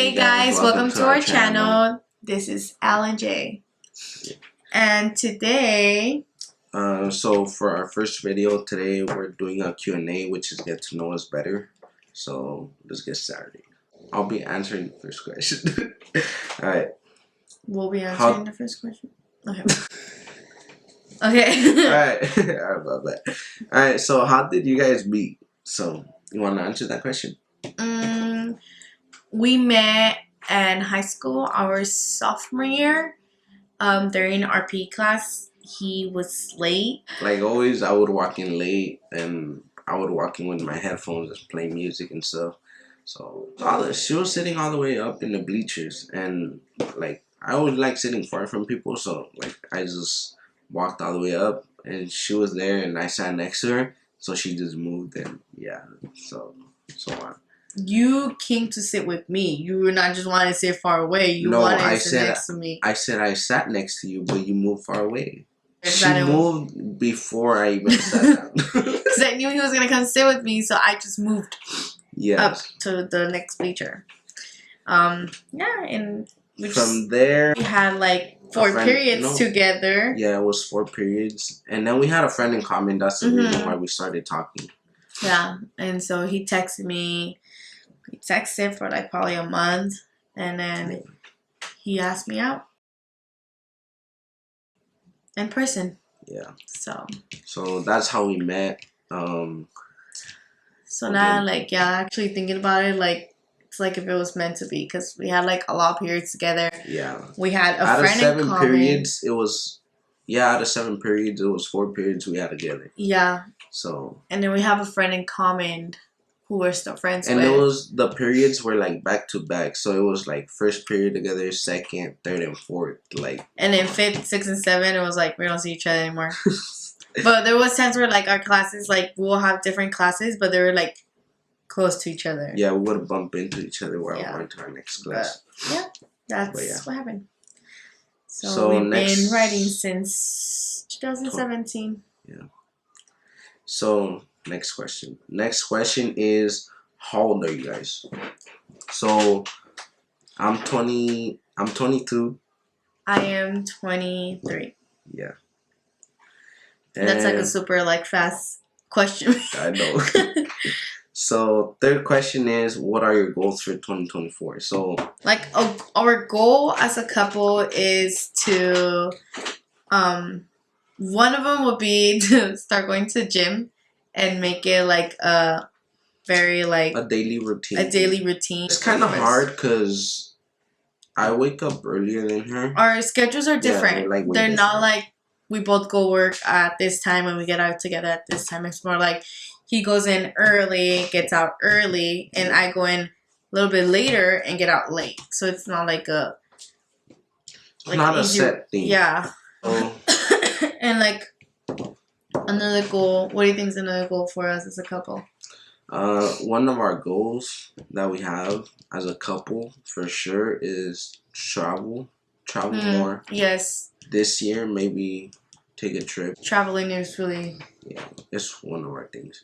Hey guys, welcome to our channel. This is Alan J. And today... So for our first video today, we're doing a Q&A, which is get to know us better. So let's get started. I'll be answering the first question. Alright. We'll be answering the first question? Okay. Okay. Alright. Alright about that. Alright, so how did you guys meet? So, you want to answer that question? We met in high school, our sophomore year. During our PE class, he was late. Like always, I would walk in late, and I would walk in with my headphones, just playing music and stuff. So she was sitting all the way up in the bleachers, and like I always like sitting far from people, so like I just walked all the way up, and she was there, and I sat next to her, so she just moved, and yeah, so on. You came to sit with me. You were not just wanting to sit far away. You wanted to sit next to me. I said I sat next to you, but you moved far away. She moved before I even sat down. Because I knew he was going to come sit with me, so I just moved up to the next bleacher. Yeah, and from there... We had like 4 periods together. Yeah, it was 4 periods. And then we had a friend in common. That's the reason why we started talking. Yeah, and so he texted me. We texted for like probably a month, and then he asked me out in person. Yeah. So that's how we met. So now, like, yeah, actually thinking about it, like, it's like if it was meant to be, because we had like a lot of periods together. Yeah. We had a friend in common. Out of 7 periods, it was... Yeah, out of 7 periods, it was 4 periods we had together. Yeah. So... And then we have a friend in common who we're still friends with. And it was... The periods were like back to back. So it was like first period together, second, third, and fourth. Like... And then 5th, 6th, and 7th, it was like we don't see each other anymore. But there was times where like our classes, like we'll have different classes, but they were like close to each other. Yeah, we would bump into each other while going to our next class. But, yeah, that's what happened. So we've been writing since 2017. Yeah. So next question. Next question is, how old are you guys? So I'm 22. I am 23. Yeah. And that's like a super like fast question. I know. So third question is, what are your goals for 2024? So like our goal as a couple is to one of them would be to start going to the gym and make it like a very like a daily routine. It's kind of hard because I wake up earlier than her. Our schedules are different. Yeah, they're not like we both go work at this time and we get out together at this time. It's more like he goes in early, gets out early, and I go in a little bit later and get out late. So it's not like a... Like not a set thing. Yeah. And like another goal, what do you think is another goal for us as a couple? One of our goals that we have as a couple for sure is travel more. Yes. This year, maybe take a trip. Traveling is really... Yeah, it's one of our things.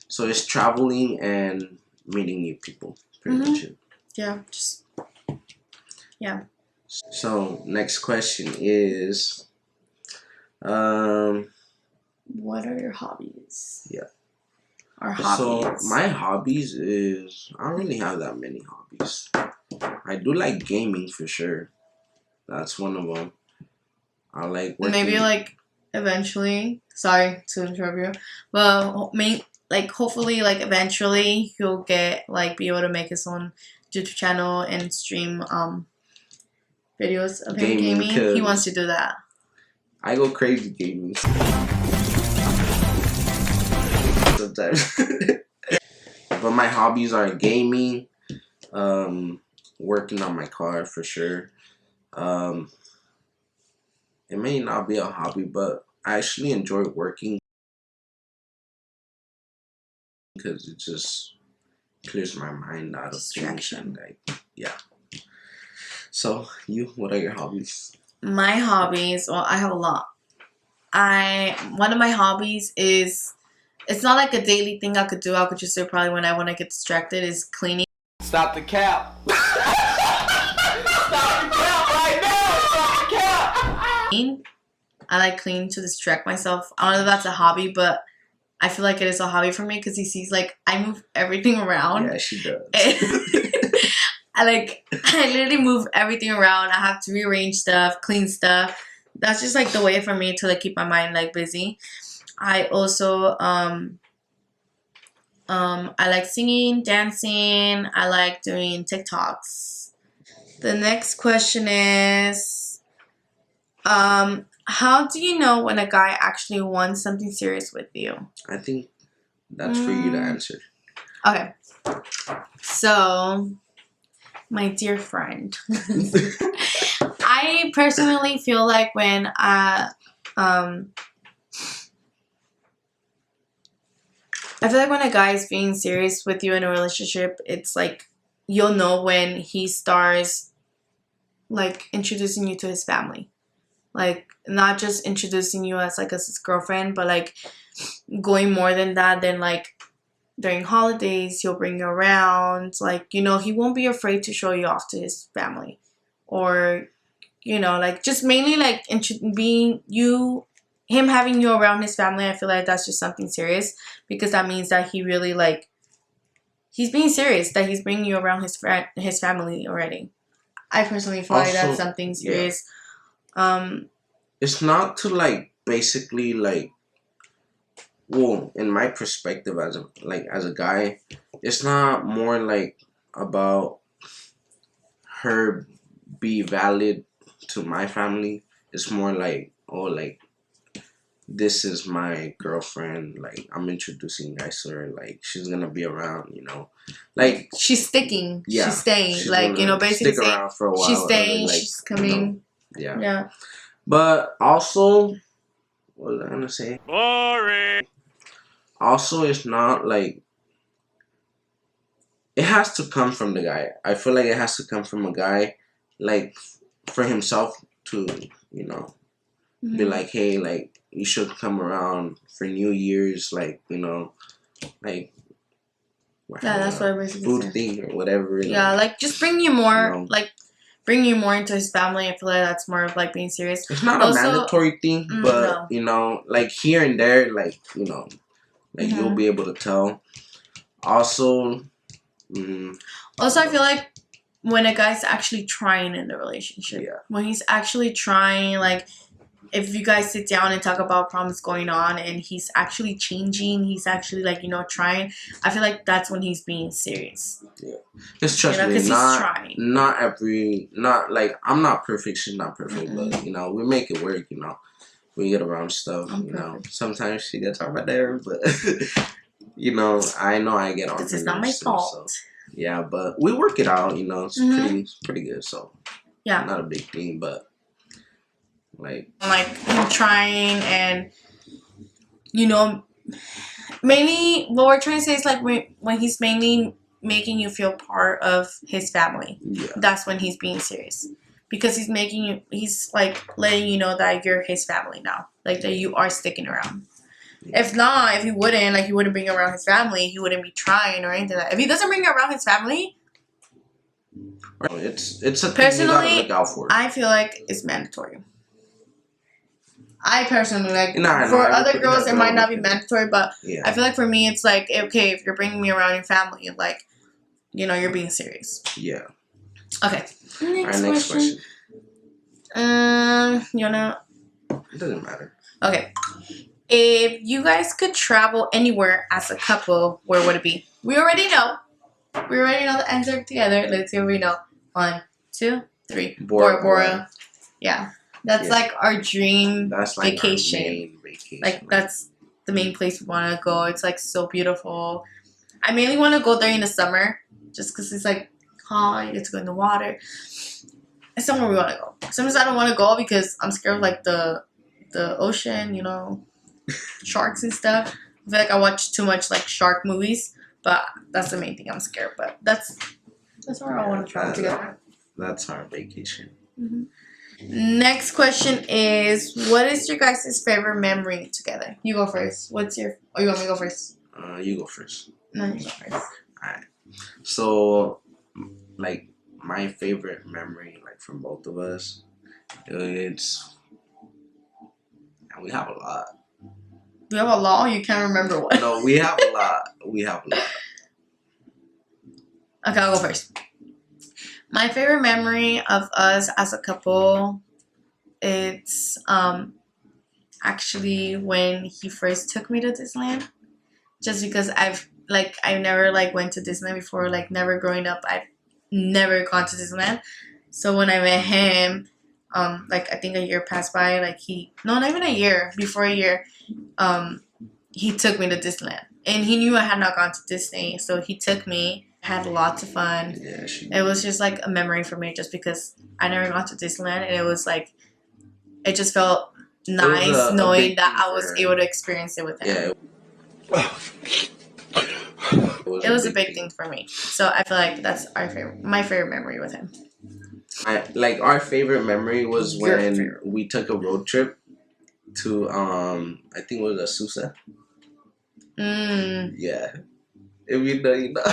So it's traveling and meeting new people. Pretty much it. Yeah, So next question is... what are your hobbies? Yeah. Our hobbies. So my hobbies is... I don't really have that many hobbies. I do like gaming for sure. That's one of them. I like working. Maybe like eventually. Sorry to interrupt you, but like hopefully like eventually he'll get like be able to make his own YouTube channel and stream videos of him gaming. He wants to do that. I go crazy gaming sometimes. But my hobbies are gaming, working on my car for sure. It may not be a hobby, but I actually enjoy working because it just clears my mind out of distraction. Like, yeah. So, what are your hobbies? My hobbies, well, I have a lot. One of my hobbies is, it's not like a daily thing I could do. I could just do probably when I want to get distracted, is cleaning. Stop the cap. I like cleaning to distract myself. I don't know if that's a hobby, but I feel like it is a hobby for me because he sees like I move everything around. Yeah, she does. I literally move everything around. I have to rearrange stuff, clean stuff. That's just like the way for me to like keep my mind like busy. I also I like singing, dancing. I like doing TikToks. The next question is how do you know when a guy actually wants something serious with you? I think that's for you to answer. Okay. So, my dear friend, I personally feel like when I feel like when a guy is being serious with you in a relationship, it's like you'll know when he starts like introducing you to his family. Like not just introducing you as like his girlfriend, but like going more than that. Then like during holidays, he'll bring you around. Like, you know, he won't be afraid to show you off to his family. Or, you know, like just mainly like being you, him having you around his family. I feel like that's just something serious because that means that he really like, he's being serious, that he's bringing you around his family already. I personally feel like that's something serious. Yeah. It's not to like basically like, well, in my perspective as a guy, it's not more like about her be valid to my family. It's more like, oh, like this is my girlfriend. Like I'm introducing you guys to her. Like she's gonna be around, you know. Like she's sticking. Yeah, she's staying. She's like, you know, basically stick around for a while. She's staying. Like, she's coming. You know, yeah. But also, what was I gonna say? Boring. Also, it's not like it has to come from the guy. I feel like it has to come from a guy, like for himself to, you know, be like, hey, like you should come around for New Year's, like, you know, like yeah, that's what I basically food thing or whatever. Yeah, like just bring you more, you know, like bring you more into his family. I feel like that's more of like being serious. It's not also, a mandatory thing, but no. You know, like here and there, like, you know, like you'll be able to tell. Also, I feel like when a guy's actually trying in the relationship, when he's actually trying, like if you guys sit down and talk about problems going on and he's actually changing, he's actually like, you know, trying, I feel like that's when he's being serious. Yeah. Just trust me, not like, I'm not perfect, she's not perfect, but you know, we make it work, you know. We get around stuff, you know. Sometimes she gets on my nerves, but you know I get on her nerves. It's not my fault. So, yeah, but we work it out, you know. It's pretty good, so yeah, not a big thing, but like him trying, and you know, mainly what we're trying to say is like when he's mainly making you feel part of his family. Yeah. That's when he's being serious. Because he's like letting you know that you're his family now. Like that you are sticking around. Yeah. If not, if he wouldn't, like he wouldn't bring around his family, he wouldn't be trying or anything like that. If he doesn't bring around his family, it's a personally, thing you gotta look out for. I feel like it's mandatory. I personally like for other girls it might not be mandatory, but yeah. I feel like for me it's like, okay, if you're bringing me around your family, like, you know, you're being serious. Yeah. Okay. Next question. You know. It doesn't matter. Okay. If you guys could travel anywhere as a couple, where would it be? We already know. We already know the answer together. Let's see what we know. 1, 2, 3. Bora Bora. Yeah. That's like our dream vacation. Our main vacation. Like that's the main place we want to go. It's like so beautiful. I mainly want to go there in the summer, just because it's like hot. You get to go in the water. It's somewhere we want to go. Sometimes I don't want to go because I'm scared of like the ocean, you know, sharks and stuff. I feel like I watch too much like shark movies, but that's the main thing I'm scared. But that's where I want to travel together. That's our vacation. Next question is, what is your guys' favorite memory together? You go first. What's your... Oh, you want me to go first? You go first. No, you go first. Alright. So, like, my favorite memory, like, from both of us, it's We have a lot. We have a law. You can't remember what. No, we have a lot. We have a lot. Okay, I'll go first. My favorite memory of us as a couple, it's actually when he first took me to Disneyland. Just because I never like went to Disneyland before, like never growing up, I've never gone to Disneyland. So when I met him, like I think a year passed by, like not even a year, before a year, he took me to Disneyland. And he knew I had not gone to Disney, so he took me, had lots of fun. Yeah, it was just like a memory for me just because I never got to Disneyland, and it was like, it just felt nice knowing that I was able to experience it with him. Yeah. It was a big thing for me. So I feel like that's my favorite memory with him. Our favorite memory was when we took a road trip to I think it was Azusa. Yeah. If you know, you know.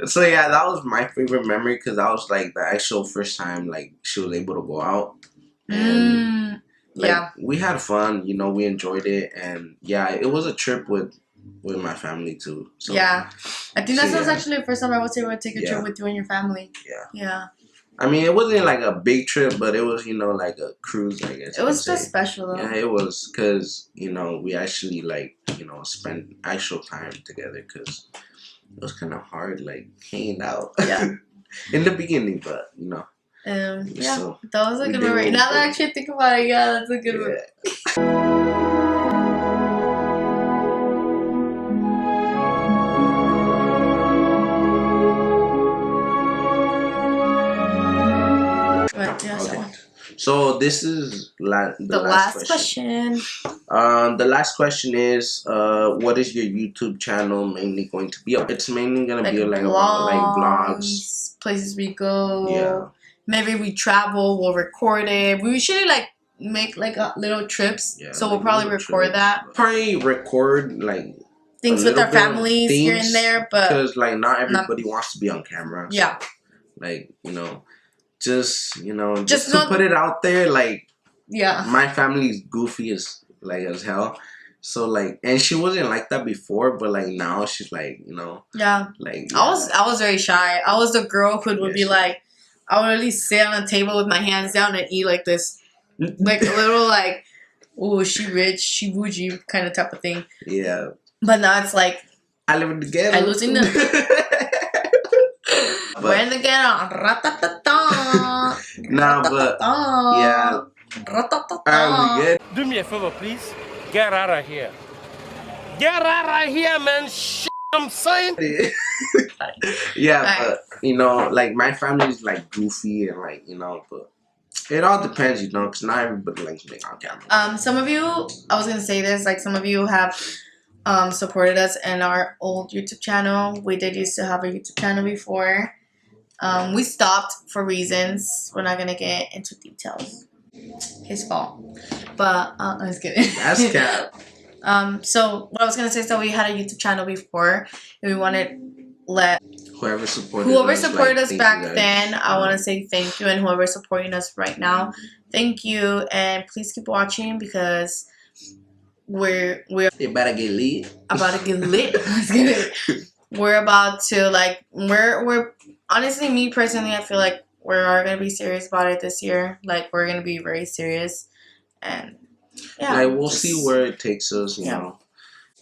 So yeah, that was my favorite memory because that was like the actual first time like she was able to go out. And we had fun, you know, we enjoyed it, and yeah, it was a trip with my family too. So yeah, I think that was actually the first time I was able to take a trip with you and your family. Yeah. I mean, it wasn't like a big trip, but it was, you know, like a cruise, I guess. It was just special though. Yeah, it was because, you know, we actually like, you know, spent actual time together because it was kind of hard, like hanging out. Yeah. In the beginning, but you know. Yeah, so that was a good memory. Now that I actually think about it, yeah, that's a good one. Okay. So this is the last question. The last question is, what is your YouTube channel mainly going to be? It's mainly gonna be like vlogs, places we go. Yeah. Maybe we travel. We'll record it. We usually like make like little trips. Yeah, so we'll probably record that. Probably record like things with our families here and there, but because like not everybody wants to be on camera. So, yeah. Like, you know. Just to put it out there, like, yeah, my family's goofy as hell, so like, and she wasn't like that before, but like now she's like, you know, like I was very shy. I was the girl who would be like, I would really sit on a table with my hands down and eat like this, like a little like, oh, she rich, she bougie kind of type of thing. Yeah, but now it's like, I live in the ghetto. I live in the. We're in the ghetto. Nah, but yeah. Do me a favor, please. Get out of here. Get out of here, man. I'm saying. Yeah, but you know, like my family's like goofy and like, you know, but it all depends, you know, because not everybody likes being on camera. Some of you, I was gonna say this, like some of you have supported us in our old YouTube channel. We did used to have a YouTube channel before. We stopped for reasons. We're not gonna get into details. His fault. But I was kidding. That's cap. So what I was gonna say is that we had a YouTube channel before, and we wanted to let whoever supported us back then, I want to say thank you, and whoever's supporting us right now, thank you, and please keep watching because we're about to get lit. About to get lit. We're about to like we're honestly, me personally, I feel like we're gonna be serious about it this year. Like we're gonna be very serious, and yeah, like we'll see where it takes us. You know,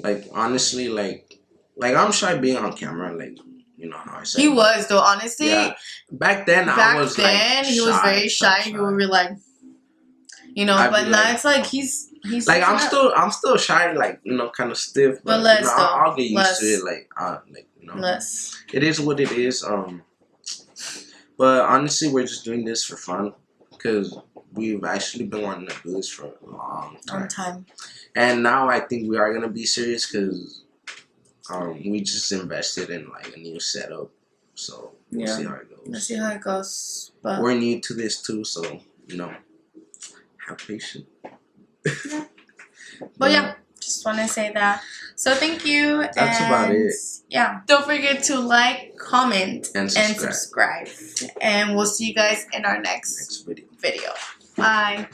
like honestly, like I'm shy being on camera. Like, you know how I said. He was though, honestly. Yeah. Back then, he was very shy. He would be like, you know, but now it's like he's like I'm still shy, like, you know, kind of stiff. But less, you know, I'll get used to it. Like you know, less. It is what it is. But honestly, we're just doing this for fun because we've actually been wanting to do this for a long time. And now I think we are gonna be serious because we just invested in like a new setup, so we'll see how it goes. Let's see how it goes. But we're new to this too, so you know, have patience. Yeah. But yeah, just want to say that. So thank you. That's about it. Yeah. Don't forget to like, comment, and subscribe. And we'll see you guys in our next video. Bye.